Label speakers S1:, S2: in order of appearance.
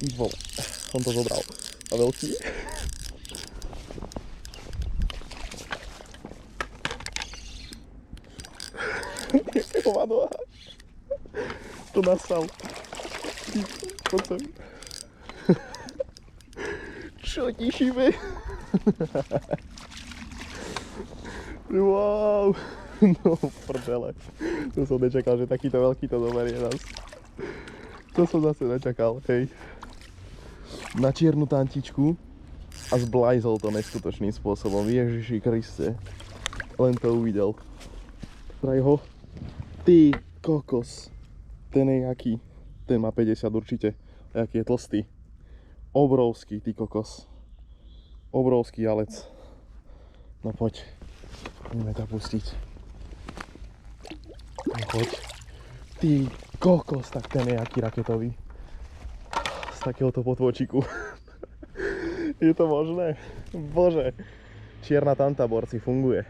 S1: Ty vole, on to zobral. A veľký? Hovado. To nasal. Poď sem. Čo ti šibe? Wow. No prdele. To som nečakal, že takýto veľký to doberie nás. To som zase nečakal, hej. Na čiernu tantičku a zblajzol to neskutočným spôsobom. Ježiši Kriste. Len to uvidel. Praj ho. Ty kokos. Ten je jaký? Ten má 50 určite. A jaký je tlstý. Obrovský, ty kokos. Obrovský jalec. No poď. Ideme ťa pustiť. No poď. Ty kokos, tak ten je jaký raketový. Z takéhoto potvočiku. Je to možné? Bože. Čierna tanta, borci, funguje.